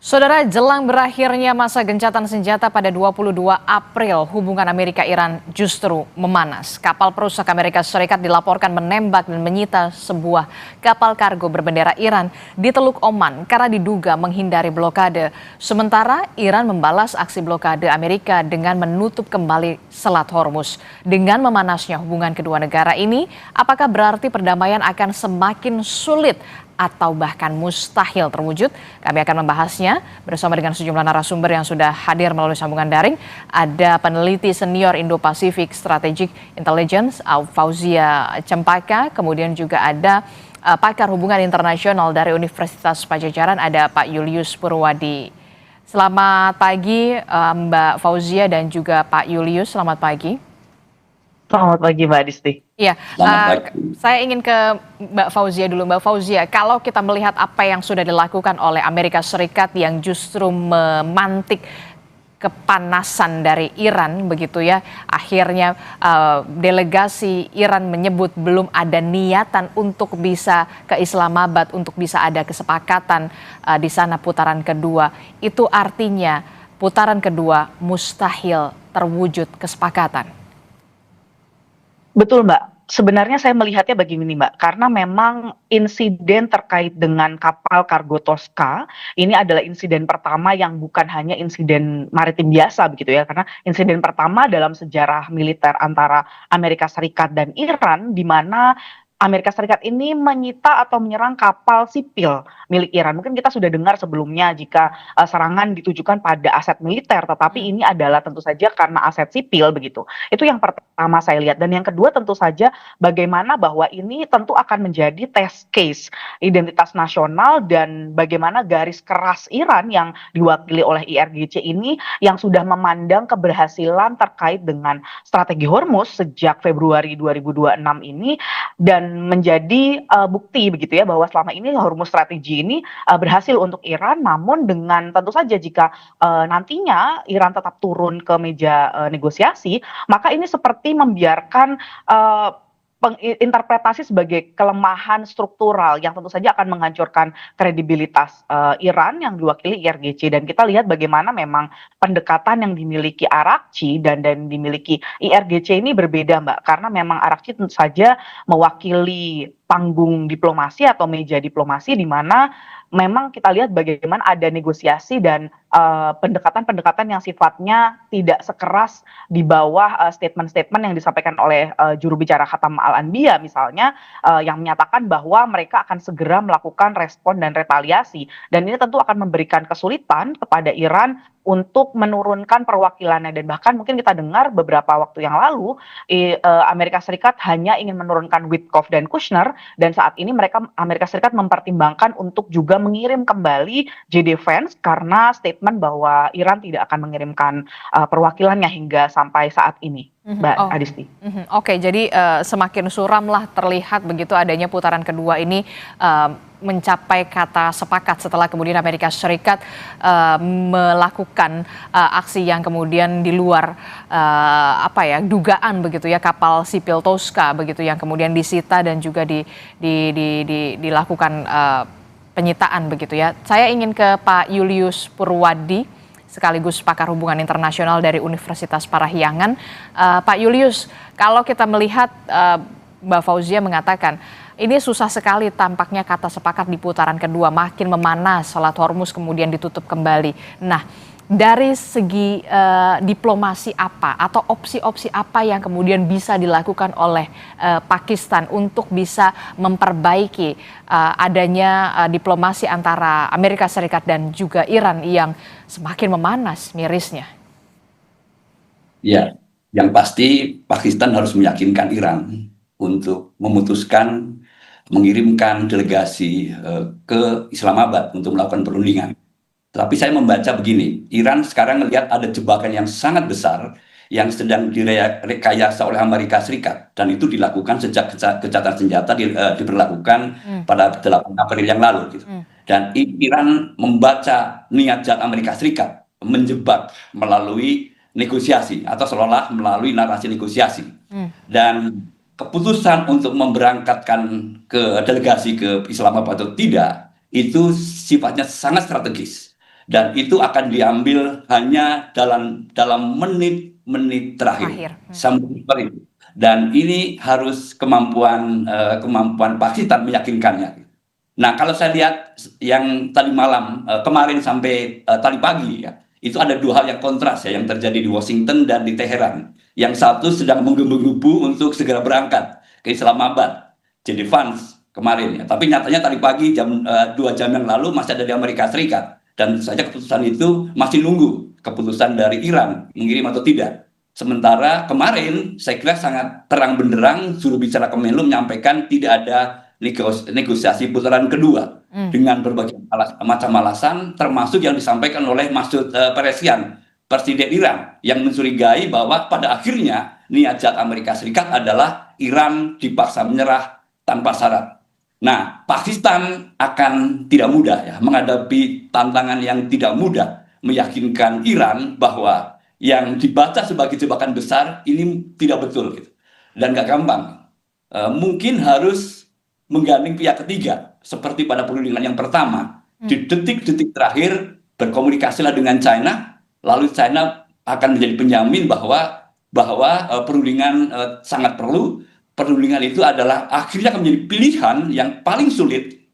Saudara, jelang berakhirnya masa gencatan senjata pada 22 April, hubungan Amerika-Iran justru memanas. Kapal perusak Amerika Serikat dilaporkan menembak dan menyita sebuah kapal kargo berbendera Iran di Teluk Oman karena diduga menghindari blokade. Sementara Iran membalas aksi blokade Amerika dengan menutup kembali Selat Hormuz. Dengan memanasnya hubungan kedua negara ini, apakah berarti perdamaian akan semakin sulit atau bahkan mustahil terwujud? Kami akan membahasnya bersama dengan sejumlah narasumber yang sudah hadir melalui sambungan daring. Ada peneliti senior Indo-Pacific Strategic Intelligence, Fauzia Cempaka, kemudian juga ada pakar hubungan internasional dari Universitas Padjadjaran, ada Pak Julius Purwadi. Selamat pagi Mbak Fauzia dan juga Pak Julius, selamat pagi. Selamat pagi Mbak Disti. Iya, Selamat pagi. saya ingin ke Mbak Fauzia dulu. Mbak Fauzia, kalau kita melihat apa yang sudah dilakukan oleh Amerika Serikat yang justru memantik kepanasan dari Iran begitu ya, akhirnya delegasi Iran menyebut belum ada niatan untuk bisa ke Islamabad, untuk bisa ada kesepakatan di sana putaran kedua. Itu artinya putaran kedua mustahil terwujud kesepakatan. Betul Mbak, sebenarnya saya melihatnya begini Mbak, karena memang insiden terkait dengan kapal kargo Tosca ini adalah insiden pertama yang bukan hanya insiden maritim biasa begitu ya, karena insiden pertama dalam sejarah militer antara Amerika Serikat dan Iran di mana Amerika Serikat ini menyita atau menyerang kapal sipil milik Iran. Mungkin kita sudah dengar sebelumnya jika serangan ditujukan pada aset militer, tetapi ini adalah tentu saja karena aset sipil begitu. Itu yang pertama saya lihat. Dan yang kedua tentu saja bagaimana bahwa ini tentu akan menjadi test case identitas nasional dan bagaimana garis keras Iran yang diwakili oleh IRGC ini yang sudah memandang keberhasilan terkait dengan strategi Hormuz sejak Februari 2026 ini dan menjadi bukti begitu ya bahwa selama ini Hormuz strategi ini berhasil untuk Iran, namun dengan tentu saja jika nantinya Iran tetap turun ke meja negosiasi, maka ini seperti membiarkan interpretasi sebagai kelemahan struktural yang tentu saja akan menghancurkan kredibilitas Iran yang diwakili IRGC. Dan kita lihat bagaimana memang pendekatan yang dimiliki Arakci dan dimiliki IRGC ini berbeda Mbak, karena memang Arakci tentu saja mewakili panggung diplomasi atau meja diplomasi di mana memang kita lihat bagaimana ada negosiasi dan pendekatan-pendekatan yang sifatnya tidak sekeras di bawah statement-statement yang disampaikan oleh juru bicara Khatam Al-Anbiya misalnya yang menyatakan bahwa mereka akan segera melakukan respon dan retaliasi, dan ini tentu akan memberikan kesulitan kepada Iran untuk menurunkan perwakilannya. Dan bahkan mungkin kita dengar beberapa waktu yang lalu Amerika Serikat hanya ingin menurunkan Witkoff dan Kushner, dan saat ini Amerika Serikat mempertimbangkan untuk juga mengirim kembali JD Vance karena statement bahwa Iran tidak akan mengirimkan perwakilannya hingga sampai saat ini. Mbak Adisti. Oke, jadi semakin suram lah terlihat begitu adanya putaran kedua ini mencapai kata sepakat setelah kemudian Amerika Serikat melakukan aksi yang kemudian di luar dugaan begitu ya, kapal sipil Tosca begitu yang kemudian disita dan juga dilakukan penyitaan begitu ya. Saya ingin ke Pak Julius Purwadi sekaligus pakar hubungan internasional dari Universitas Parahyangan. Pak Julius, kalau kita melihat Mbak Fauzia mengatakan ini susah sekali tampaknya kata sepakat di putaran kedua, makin memanas, Selat Hormuz kemudian ditutup kembali. Nah, dari segi diplomasi apa atau opsi-opsi apa yang kemudian bisa dilakukan oleh Pakistan untuk bisa memperbaiki adanya diplomasi antara Amerika Serikat dan juga Iran yang semakin memanas mirisnya? Ya, yang pasti Pakistan harus meyakinkan Iran untuk memutuskan mengirimkan delegasi ke Islamabad untuk melakukan perundingan. Tapi saya membaca begini, Iran sekarang melihat ada jebakan yang sangat besar yang sedang direkayasa oleh Amerika Serikat, dan itu dilakukan sejak gencatan senjata diberlakukan pada 8 April yang lalu gitu. Dan Iran membaca niat jahat Amerika Serikat menjebak melalui negosiasi atau seolah-olah melalui narasi negosiasi. Dan keputusan untuk memberangkatkan ke delegasi ke Islamabad atau tidak itu sifatnya sangat strategis. dan itu akan diambil hanya dalam menit-menit terakhir. Terakhir. Sampai seperti itu. Dan ini harus kemampuan Pakistan meyakinkannya. Nah, kalau saya lihat yang tadi malam, kemarin sampai tadi pagi ya, itu ada dua hal yang kontras ya yang terjadi di Washington dan di Teheran. Yang satu sedang menggebu-gebu untuk segera berangkat ke Islamabad, jadi Vance kemarin ya. Tapi nyatanya tadi pagi 2 jam yang lalu masih ada di Amerika Serikat. Dan tentu saja keputusan itu masih nunggu keputusan dari Iran mengirim atau tidak. Sementara kemarin saya kira sangat terang benderang juru bicara Kemenlu menyampaikan tidak ada negosiasi putaran kedua dengan berbagai macam alasan, termasuk yang disampaikan oleh Masoud Peresyan, Presiden Iran, yang mencurigai bahwa pada akhirnya niat jahat Amerika Serikat adalah Iran dipaksa menyerah tanpa syarat. Nah, Pakistan akan tidak mudah ya menghadapi tantangan yang tidak mudah meyakinkan Iran bahwa yang dibaca sebagai jebakan besar ini tidak betul gitu. Dan gak gampang. Mungkin harus menggandeng pihak ketiga seperti pada perundingan yang pertama. Di detik-detik terakhir berkomunikasilah dengan China, lalu China akan menjadi penjamin bahwa perundingan sangat perlu. Perundingan itu adalah akhirnya akan menjadi pilihan yang paling sulit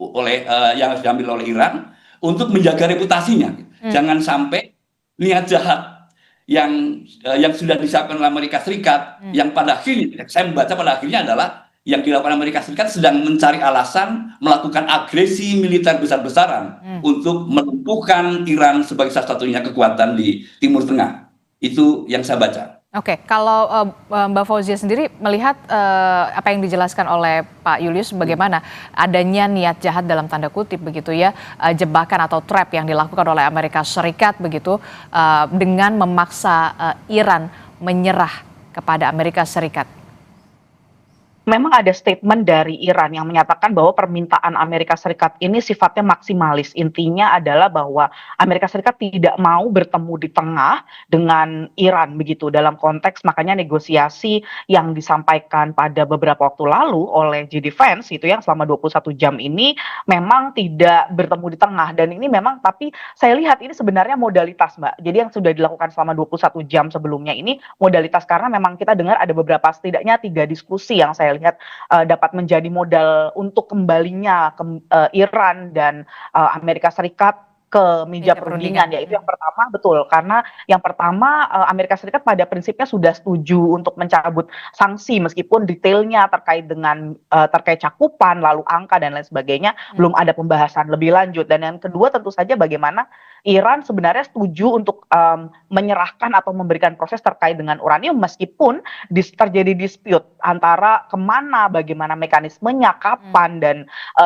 yang harus diambil oleh Iran untuk menjaga reputasinya. Jangan sampai niat jahat yang sudah disiapkan oleh Amerika Serikat, yang pada akhirnya saya membaca pada akhirnya adalah yang dilakukan Amerika Serikat sedang mencari alasan melakukan agresi militer besar-besaran untuk melumpuhkan Iran sebagai salah satunya kekuatan di Timur Tengah. Itu yang saya baca. Oke, kalau Mbak Fauzia sendiri melihat apa yang dijelaskan oleh Pak Julius, bagaimana adanya niat jahat dalam tanda kutip begitu ya, jebakan atau trap yang dilakukan oleh Amerika Serikat begitu dengan memaksa Iran menyerah kepada Amerika Serikat. Memang ada statement dari Iran yang menyatakan bahwa permintaan Amerika Serikat ini sifatnya maksimalis. Intinya adalah bahwa Amerika Serikat tidak mau bertemu di tengah dengan Iran begitu. Dalam konteks makanya negosiasi yang disampaikan pada beberapa waktu lalu oleh JD Vance itu yang selama 21 jam ini memang tidak bertemu di tengah. Dan ini memang, tapi saya lihat ini sebenarnya modalitas, Mbak. Jadi yang sudah dilakukan selama 21 jam sebelumnya ini modalitas, karena memang kita dengar ada beberapa, setidaknya 3 diskusi yang saya lihat dapat menjadi modal untuk kembalinya ke Iran dan Amerika Serikat ke meja perundingan, yaitu yang pertama, betul, karena yang pertama Amerika Serikat pada prinsipnya sudah setuju untuk mencabut sanksi meskipun detailnya terkait cakupan lalu angka dan lain sebagainya belum ada pembahasan lebih lanjut. Dan yang kedua tentu saja bagaimana Iran sebenarnya setuju untuk menyerahkan atau memberikan proses terkait dengan uranium meskipun terjadi dispute antara kemana, bagaimana mekanismenya, kapan, dan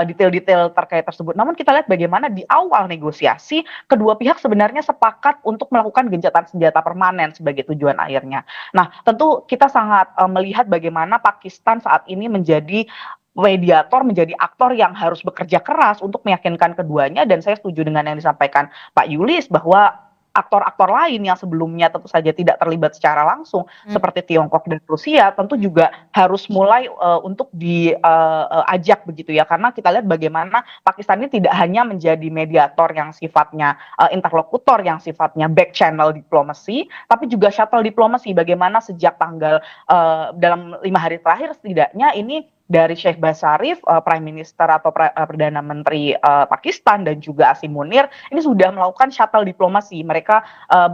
detail-detail terkait tersebut. Namun kita lihat bagaimana di awal negosiasi kedua pihak sebenarnya sepakat untuk melakukan gencatan senjata permanen sebagai tujuan akhirnya. Nah, tentu kita sangat melihat bagaimana Pakistan saat ini menjadi mediator, menjadi aktor yang harus bekerja keras untuk meyakinkan keduanya. Dan saya setuju dengan yang disampaikan Pak Julius bahwa aktor-aktor lain yang sebelumnya tentu saja tidak terlibat secara langsung seperti Tiongkok dan Rusia tentu juga harus mulai untuk diajak begitu ya, karena kita lihat bagaimana Pakistan ini tidak hanya menjadi mediator yang sifatnya interlokutor yang sifatnya back channel diplomasi, tapi juga shuttle diplomasi. Bagaimana sejak dalam 5 hari terakhir setidaknya ini dari Sheikh Basarif, Prime Minister atau Perdana Menteri Pakistan, dan juga Asim Munir, ini sudah melakukan shuttle diplomasi. Mereka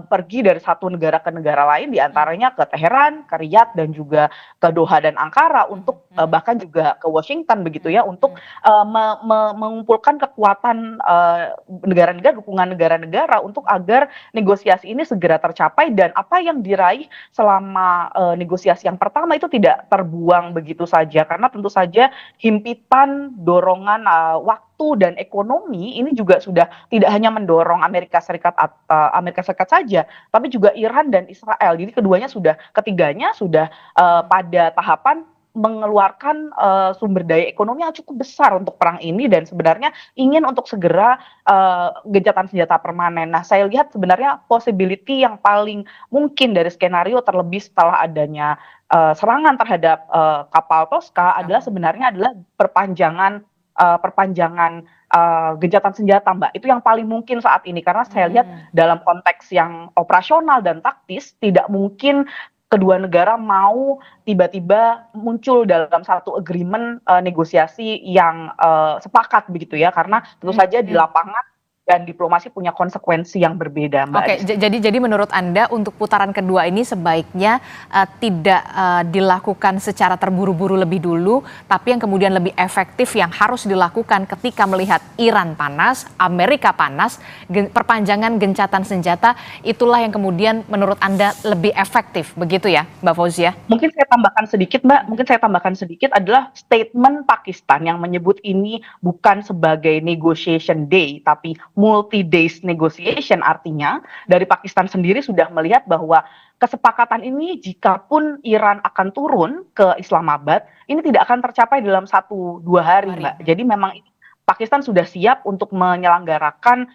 pergi dari satu negara ke negara lain, diantaranya ke Teheran, ke Riyadh, dan juga ke Doha dan Ankara, untuk bahkan juga ke Washington begitu ya, untuk mengumpulkan kekuatan negara-negara, dukungan negara-negara untuk agar negosiasi ini segera tercapai, dan apa yang diraih selama negosiasi yang pertama itu tidak terbuang begitu saja, karena tentu saja himpitan dorongan waktu dan ekonomi ini juga sudah tidak hanya mendorong Amerika Serikat saja, tapi juga Iran dan Israel. Jadi ketiganya sudah pada tahapan mengeluarkan sumber daya ekonomi yang cukup besar untuk perang ini, dan sebenarnya ingin untuk segera gencatan senjata permanen. Nah, saya lihat sebenarnya possibility yang paling mungkin dari skenario terlebih setelah adanya serangan terhadap kapal Tosca adalah sebenarnya perpanjangan gencatan senjata, Mbak. Itu yang paling mungkin saat ini karena saya lihat dalam konteks yang operasional dan taktis tidak mungkin kedua negara mau tiba-tiba muncul dalam satu agreement negosiasi yang sepakat begitu ya karena tentu saja di lapangan dan diplomasi punya konsekuensi yang berbeda, Mbak Oke, Adis. jadi menurut Anda untuk putaran kedua ini sebaiknya tidak dilakukan secara terburu-buru lebih dulu, tapi yang kemudian lebih efektif yang harus dilakukan ketika melihat Iran panas, Amerika panas, perpanjangan gencatan senjata, itulah yang kemudian menurut Anda lebih efektif, begitu ya, Mbak Fauzia? Mungkin saya tambahkan sedikit adalah statement Pakistan yang menyebut ini bukan sebagai negotiation day, tapi multi-days negotiation, artinya dari Pakistan sendiri sudah melihat bahwa kesepakatan ini jikapun Iran akan turun ke Islamabad, ini tidak akan tercapai dalam 1-2 hari, Mbak. Jadi memang Pakistan sudah siap untuk menyelenggarakan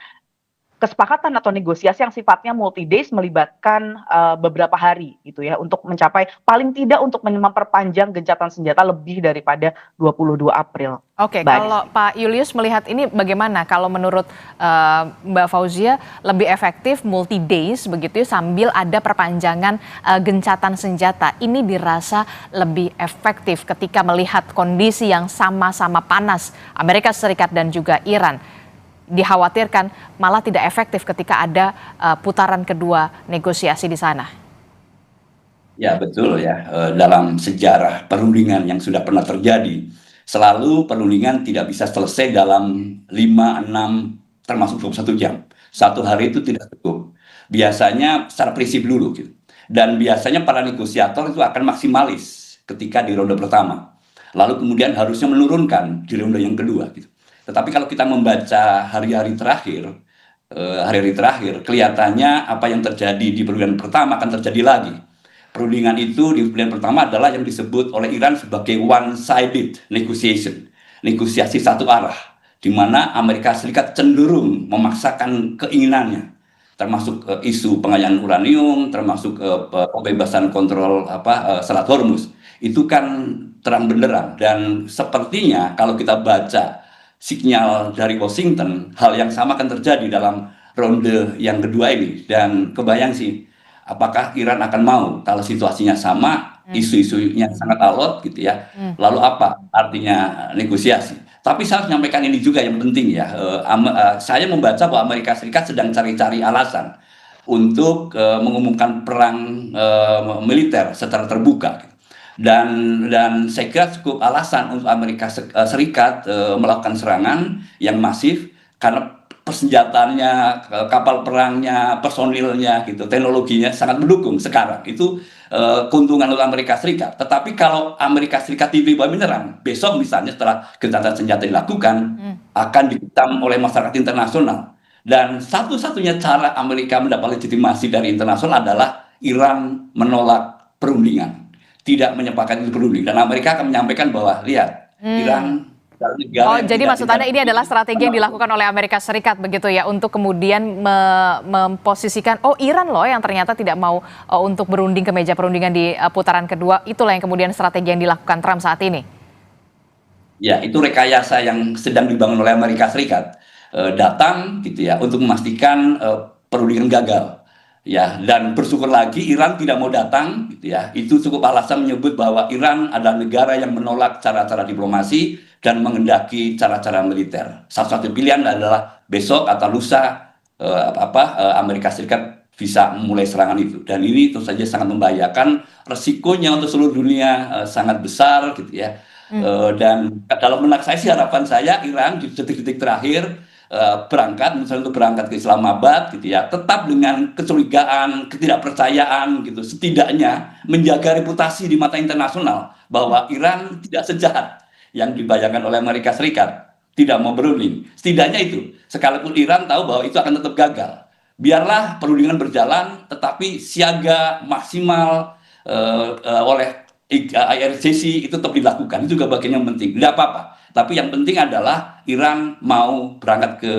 kesepakatan atau negosiasi yang sifatnya multi days melibatkan beberapa hari gitu ya untuk mencapai paling tidak untuk memperpanjang gencatan senjata lebih daripada 22 April. Oke, kalau Pak Julius melihat ini bagaimana? Kalau menurut Mbak Fauzia lebih efektif multi days begitu ya, sambil ada perpanjangan gencatan senjata. Ini dirasa lebih efektif ketika melihat kondisi yang sama-sama panas Amerika Serikat dan juga Iran. Dikhawatirkan malah tidak efektif ketika ada putaran kedua negosiasi di sana. Ya betul ya, dalam sejarah perundingan yang sudah pernah terjadi, selalu perundingan tidak bisa selesai dalam 5, 6, termasuk 21 jam. Satu hari itu tidak cukup. Biasanya secara prinsip dulu gitu. Dan biasanya para negosiator itu akan maksimalis ketika di ronde pertama. Lalu kemudian harusnya menurunkan di ronde yang kedua gitu. Tetapi kalau kita membaca hari-hari terakhir, kelihatannya apa yang terjadi di perundingan pertama akan terjadi lagi. Perundingan itu di perundingan pertama adalah yang disebut oleh Iran sebagai one-sided negotiation, negosiasi satu arah, di mana Amerika Serikat cenderung memaksakan keinginannya, termasuk isu pengayaan uranium, termasuk pembebasan kontrol Selat Hormuz. Itu kan terang benderang dan sepertinya kalau kita baca sinyal dari Washington, hal yang sama akan terjadi dalam ronde yang kedua ini. Dan kebayang sih, apakah Iran akan mau kalau situasinya sama, isu-isunya sangat alot gitu ya. Lalu apa artinya negosiasi? Tapi saya harus menyampaikan ini juga yang penting ya. Saya membaca bahwa Amerika Serikat sedang cari-cari alasan untuk mengumumkan perang militer secara terbuka. Dan saya kira cukup alasan untuk Amerika Serikat melakukan serangan yang masif karena persenjataannya, kapal perangnya, personilnya, gitu, teknologinya sangat mendukung sekarang. Itu keuntungan untuk Amerika Serikat. Tetapi kalau Amerika Serikat tiba-tiba menyerang, besok misalnya setelah gencatan senjata dilakukan, akan dihitam oleh masyarakat internasional. Dan satu-satunya cara Amerika mendapat legitimasi dari internasional adalah Iran menolak perundingan, tidak menyepakati perundingan, dan Amerika akan menyampaikan bahwa lihat Iran negara jadi maksud Anda ini adalah strategi yang dilakukan oleh Amerika Serikat begitu ya untuk kemudian memposisikan Iran loh yang ternyata tidak mau untuk berunding ke meja perundingan di putaran kedua, itulah yang kemudian strategi yang dilakukan Trump saat ini. Ya, itu rekayasa yang sedang dibangun oleh Amerika Serikat, datang gitu ya untuk memastikan perundingan gagal. Ya, dan bersyukur lagi Iran tidak mau datang gitu ya. Itu cukup alasan menyebut bahwa Iran adalah negara yang menolak cara-cara diplomasi dan menghendaki cara-cara militer. Satu-satu pilihan adalah besok atau lusa Amerika Serikat bisa memulai serangan itu. Dan ini tentu saja sangat membahayakan, resikonya untuk seluruh dunia sangat besar gitu ya. Dan dalam benak saya sih, harapan saya Iran di detik-detik terakhir berangkat, misalnya untuk berangkat ke Islamabad gitu ya, tetap dengan kecurigaan, ketidakpercayaan gitu, setidaknya menjaga reputasi di mata internasional bahwa Iran tidak sejahat yang dibayangkan oleh Amerika Serikat, tidak mau berunding. Setidaknya itu, sekalipun Iran tahu bahwa itu akan tetap gagal, biarlah perundingan berjalan, tetapi siaga maksimal oleh IRGC itu tetap dilakukan. Itu juga bagian yang penting, tidak apa-apa. Tapi yang penting adalah Iran mau berangkat ke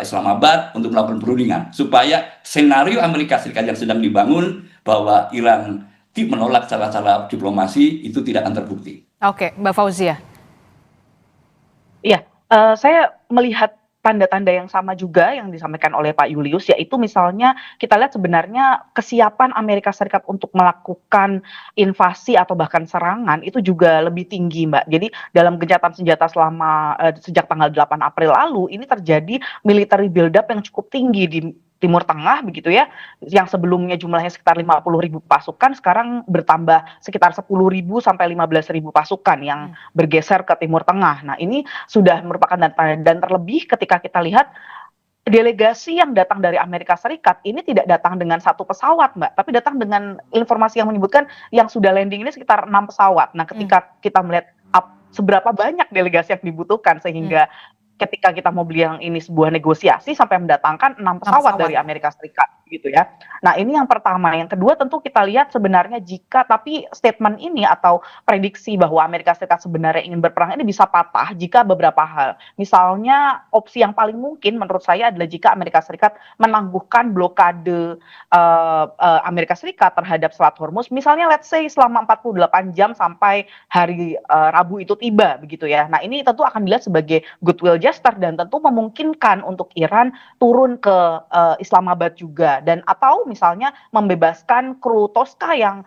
Islamabad untuk melakukan perundingan, supaya senario Amerika Serikat yang sedang dibangun bahwa Iran menolak cara-cara diplomasi itu tidak akan terbukti. Oke, Mbak Fauzia. Iya, Saya melihat tanda-tanda yang sama juga yang disampaikan oleh Pak Julius, yaitu misalnya kita lihat sebenarnya kesiapan Amerika Serikat untuk melakukan invasi atau bahkan serangan itu juga lebih tinggi, Mbak. Jadi dalam gencatan senjata selama sejak tanggal 8 April lalu, ini terjadi military build-up yang cukup tinggi di Timur Tengah begitu ya, yang sebelumnya jumlahnya sekitar 50.000 pasukan, sekarang bertambah sekitar 10.000 sampai 15.000 pasukan yang Hmm. bergeser ke Timur Tengah. Nah, ini sudah merupakan dan terlebih ketika kita lihat delegasi yang datang dari Amerika Serikat ini tidak datang dengan satu pesawat, Mbak, tapi datang dengan informasi yang menyebutkan yang sudah landing ini sekitar 6 pesawat. Nah, Hmm. ketika kita melihat seberapa banyak delegasi yang dibutuhkan Hmm. sehingga ketika kita mau bilang ini sebuah negosiasi sampai mendatangkan 6 6 pesawat pesawat. dari Amerika Serikat gitu ya. Nah, ini yang pertama. Yang kedua tentu kita lihat sebenarnya jika tapi statement ini atau prediksi bahwa Amerika Serikat sebenarnya ingin berperang ini bisa patah jika beberapa hal. Misalnya opsi yang paling mungkin menurut saya adalah jika Amerika Serikat menangguhkan blokade Amerika Serikat terhadap Selat Hormuz, misalnya let's say selama 48 jam sampai hari Rabu itu tiba begitu ya. Nah, ini tentu akan dilihat sebagai goodwill gesture dan tentu memungkinkan untuk Iran turun ke Islamabad juga dan atau misalnya membebaskan kru Tosca yang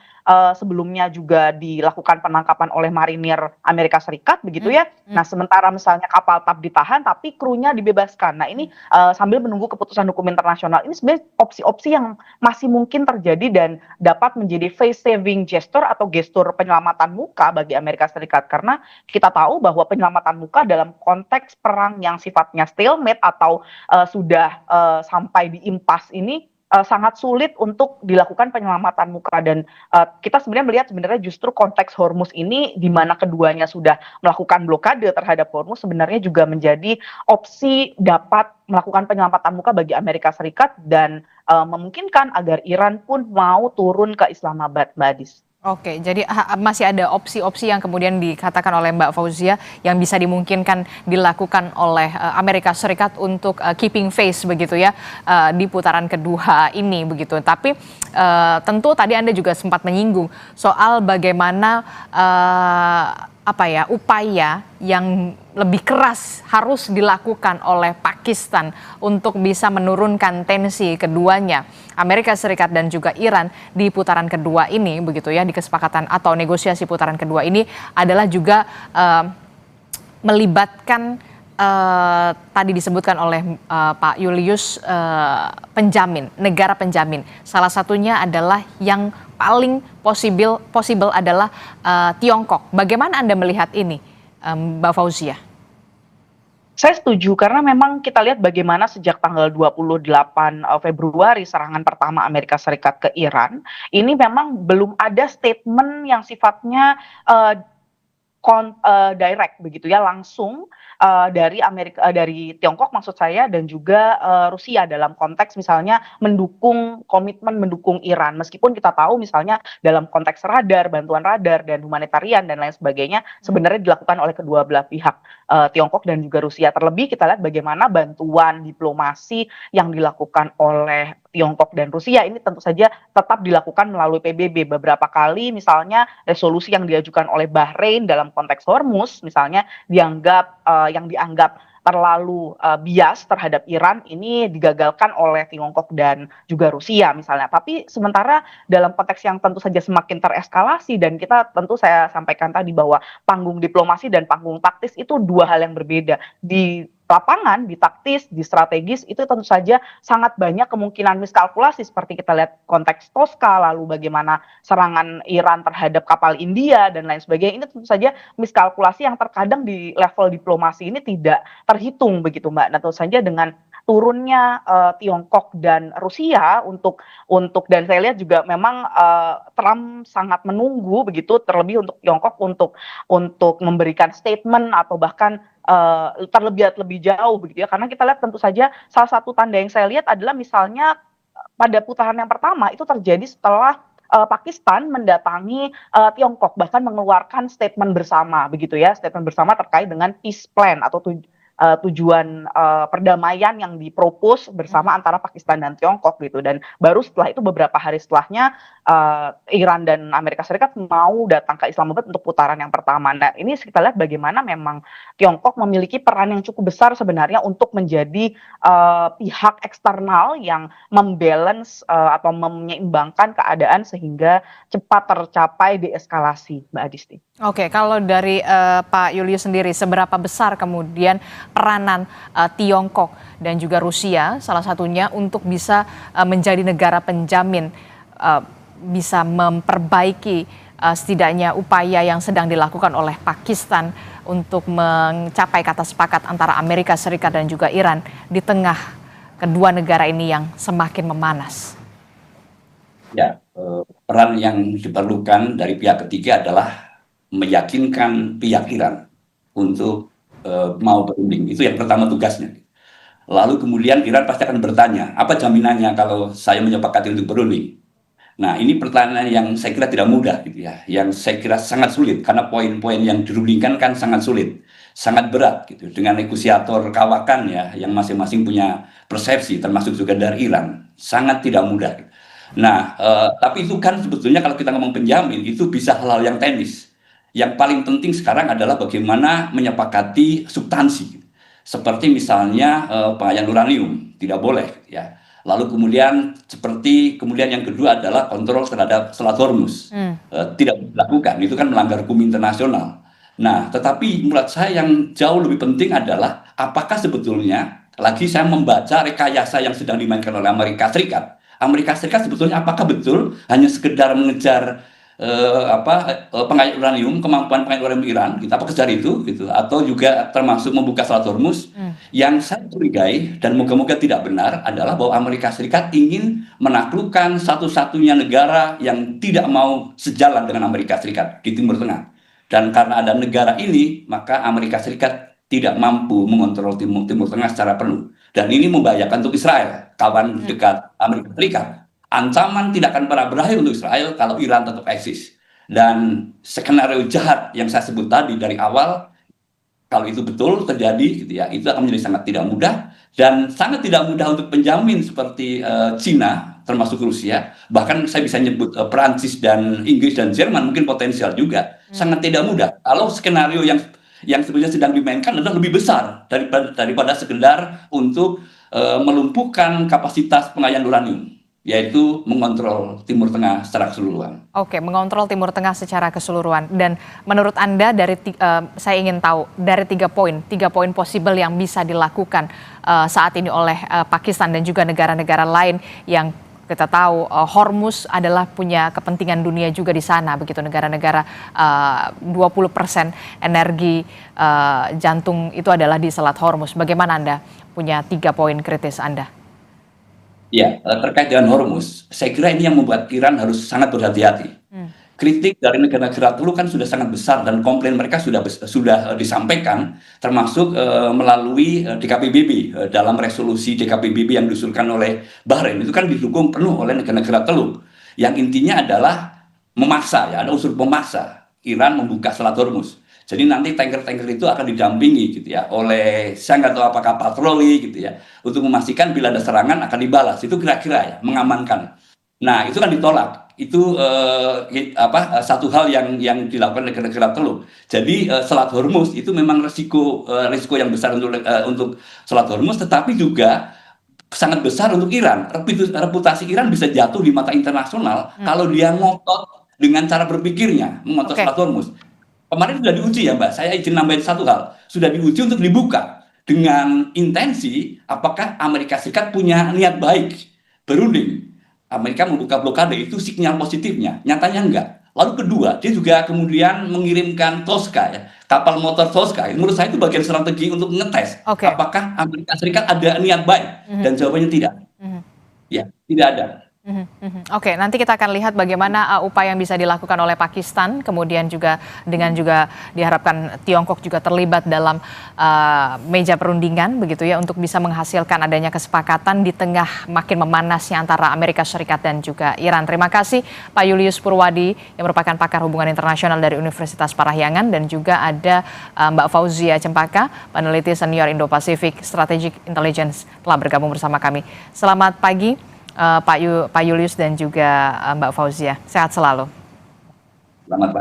sebelumnya juga dilakukan penangkapan oleh marinir Amerika Serikat begitu Hmm. ya. Hmm. Nah, sementara misalnya kapal tetap ditahan tapi krunya dibebaskan. Nah, ini sambil menunggu keputusan hukum internasional. Ini sebenarnya opsi-opsi yang masih mungkin terjadi dan dapat menjadi face saving gesture atau gestur penyelamatan muka bagi Amerika Serikat karena kita tahu bahwa penyelamatan muka dalam konteks perang yang sifatnya stalemate atau sudah sampai di impas ini sangat sulit untuk dilakukan penyelamatan muka dan kita sebenarnya melihat sebenarnya justru konteks Hormuz ini di mana keduanya sudah melakukan blokade terhadap Hormuz sebenarnya juga menjadi opsi dapat melakukan penyelamatan muka bagi Amerika Serikat dan memungkinkan agar Iran pun mau turun ke Islamabad, Mbak Adis. Oke, jadi masih ada opsi-opsi yang kemudian dikatakan oleh Mbak Fauzia yang bisa dimungkinkan dilakukan oleh Amerika Serikat untuk keeping face begitu ya di putaran kedua ini begitu. Tapi tentu tadi Anda juga sempat menyinggung soal bagaimana apa ya upaya yang lebih keras harus dilakukan oleh Pakistan untuk bisa menurunkan tensi keduanya, Amerika Serikat dan juga Iran di putaran kedua ini begitu ya, di kesepakatan atau negosiasi putaran kedua ini adalah juga melibatkan tadi disebutkan oleh Pak Julius penjamin, negara penjamin. Salah satunya adalah yang paling possible adalah Tiongkok. Bagaimana Anda melihat ini, Mbak Fauzia? Saya setuju karena memang kita lihat bagaimana sejak tanggal 28 Februari serangan pertama Amerika Serikat ke Iran, ini memang belum ada statement yang sifatnya uh, direct begitu ya langsung dari Tiongkok maksud saya dan juga Rusia dalam konteks misalnya komitmen mendukung Iran meskipun kita tahu misalnya dalam konteks radar, bantuan radar dan humanitarian dan lain sebagainya sebenarnya dilakukan oleh kedua belah pihak Tiongkok dan juga Rusia. Terlebih kita lihat bagaimana bantuan diplomasi yang dilakukan oleh Tiongkok dan Rusia ini tentu saja tetap dilakukan melalui PBB beberapa kali misalnya resolusi yang diajukan oleh Bahrain dalam konteks Hormuz misalnya yang dianggap terlalu bias terhadap Iran ini digagalkan oleh Tiongkok dan juga Rusia misalnya. Tapi sementara dalam konteks yang tentu saja semakin tereskalasi dan kita tentu saya sampaikan tadi bahwa panggung diplomasi dan panggung taktis itu dua hal yang berbeda. Di lapangan, di taktis, di strategis itu tentu saja sangat banyak kemungkinan miskalkulasi seperti kita lihat konteks Tosca lalu bagaimana serangan Iran terhadap kapal India dan lain sebagainya ini tentu saja miskalkulasi yang terkadang di level diplomasi ini tidak terhitung begitu Mbak. Nah, tentu saja dengan turunnya Tiongkok dan Rusia dan saya lihat juga memang Trump sangat menunggu begitu terlebih untuk Tiongkok untuk memberikan statement atau bahkan terlebih lebih jauh begitu ya karena kita lihat tentu saja salah satu tanda yang saya lihat adalah misalnya pada putaran yang pertama itu terjadi setelah Pakistan mendatangi Tiongkok bahkan mengeluarkan statement bersama begitu ya statement bersama terkait dengan peace plan atau tujuan perdamaian yang dipropos bersama antara Pakistan dan Tiongkok gitu. Dan baru setelah itu beberapa hari setelahnya Iran dan Amerika Serikat mau datang ke Islamabad untuk putaran yang pertama. Nah, ini kita lihat bagaimana memang Tiongkok memiliki peran yang cukup besar sebenarnya untuk menjadi pihak eksternal yang membalance atau menyeimbangkan keadaan sehingga cepat tercapai deeskalasi, Mbak Adisti. Oke, kalau dari Pak Julius sendiri, seberapa besar kemudian peranan Tiongkok dan juga Rusia, salah satunya untuk bisa menjadi negara penjamin, bisa memperbaiki setidaknya upaya yang sedang dilakukan oleh Pakistan untuk mencapai kata sepakat antara Amerika Serikat dan juga Iran di tengah kedua negara ini yang semakin memanas? Ya, peran yang diperlukan dari pihak ketiga adalah meyakinkan pihak Iran untuk mau berunding. Itu yang pertama tugasnya. Lalu kemudian Iran pasti akan bertanya, apa jaminannya kalau saya menyepakati untuk berunding? Nah, ini pertanyaan yang saya kira tidak mudah gitu ya, yang saya kira sangat sulit karena poin-poin yang dirundingkan kan sangat sulit, sangat berat gitu dengan negosiator kawakan ya yang masing-masing punya persepsi termasuk juga dari Iran, sangat tidak mudah. Nah, tapi itu kan sebetulnya kalau kita ngomong penjamin itu bisa hal-hal yang teknis. Yang paling penting sekarang adalah bagaimana menyepakati substansi, seperti misalnya pengayaan uranium tidak boleh ya. Lalu kemudian yang kedua adalah kontrol terhadap Selat Hormuz. Tidak dilakukan, itu kan melanggar hukum internasional. Nah, tetapi menurut saya yang jauh lebih penting adalah apakah sebetulnya lagi saya membaca rekayasa yang sedang dimainkan oleh Amerika Serikat. Amerika Serikat sebetulnya apakah betul hanya sekedar mengejar pengayaan uranium, kemampuan pengayaan uranium Iran, gitu, apa kejar itu, gitu, atau juga termasuk membuka Selat Hormuz. Yang saya curigai dan moga-moga tidak benar adalah bahwa Amerika Serikat ingin menaklukkan satu-satunya negara yang tidak mau sejalan dengan Amerika Serikat di Timur Tengah. Dan karena ada negara ini, maka Amerika Serikat tidak mampu mengontrol Timur Tengah secara penuh. Dan ini membahayakan untuk Israel, kawan dekat Amerika Serikat. Ancaman tidak akan pernah berakhir untuk Israel kalau Iran tetap eksis. Dan skenario jahat yang saya sebut tadi dari awal, kalau itu betul terjadi, gitu ya, itu akan menjadi sangat tidak mudah dan sangat tidak mudah untuk penjamin seperti Cina, termasuk Rusia. Bahkan saya bisa nyebut Perancis dan Inggris dan Jerman mungkin potensial juga. Sangat tidak mudah. Kalau skenario yang sebenarnya sedang dimainkan adalah lebih besar daripada sekedar untuk melumpuhkan kapasitas pengayaan uranium, yaitu mengontrol Timur Tengah secara keseluruhan. Oke, mengontrol Timur Tengah secara keseluruhan. Dan menurut Anda saya ingin tahu dari 3 poin possible yang bisa dilakukan saat ini oleh Pakistan dan juga negara-negara lain yang kita tahu Hormuz adalah punya kepentingan dunia juga di sana, begitu negara-negara 20% energi jantung itu adalah di Selat Hormuz. Bagaimana Anda punya 3 poin kritis Anda? Ya, terkait dengan Hormuz, saya kira ini yang membuat Iran harus sangat berhati-hati. Kritik dari negara-negara dulu kan sudah sangat besar dan komplain mereka sudah disampaikan, termasuk melalui DKPBB dalam resolusi DKPBB yang diusulkan oleh Bahrain itu kan didukung penuh oleh negara-negara teluk. Yang intinya adalah memaksa, ya ada unsur memaksa Iran membuka Selat Hormuz. Jadi nanti tanker-tanker itu akan didampingi gitu ya oleh saya nggak tahu apakah patroli gitu ya untuk memastikan bila ada serangan akan dibalas. Itu kira-kira ya mengamankan. Nah itu kan ditolak. Itu satu hal yang dilakukan negara-negara teluk. Jadi Selat Hormuz itu memang risiko yang besar untuk Selat Hormuz, tetapi juga sangat besar untuk Iran. Reputasi Iran bisa jatuh di mata internasional kalau dia ngotot dengan cara berpikirnya mengotot Selat Hormuz. Kemarin sudah diuji ya Mbak, saya izin nambahin satu hal, sudah diuji untuk dibuka dengan intensi apakah Amerika Serikat punya niat baik berunding. Amerika membuka blokade itu sinyal positifnya, nyatanya enggak. Lalu kedua, dia juga kemudian mengirimkan Tosca ya, kapal motor Tosca. Menurut saya itu bagian strategi untuk ngetes apakah Amerika Serikat ada niat baik dan jawabannya tidak. Ya, tidak ada. Oke, nanti kita akan lihat bagaimana upaya yang bisa dilakukan oleh Pakistan, kemudian juga diharapkan Tiongkok juga terlibat dalam meja perundingan begitu ya untuk bisa menghasilkan adanya kesepakatan di tengah makin memanasnya antara Amerika Serikat dan juga Iran. Terima kasih Pak Julius Purwadi yang merupakan pakar hubungan internasional dari Universitas Parahyangan, dan juga ada Mbak Fauzia Cempaka, peneliti senior Indo-Pasifik Strategic Intelligence, telah bergabung bersama kami. Selamat pagi. Pak Julius dan juga Mbak Fauzia. Sehat selalu. Selamat pagi.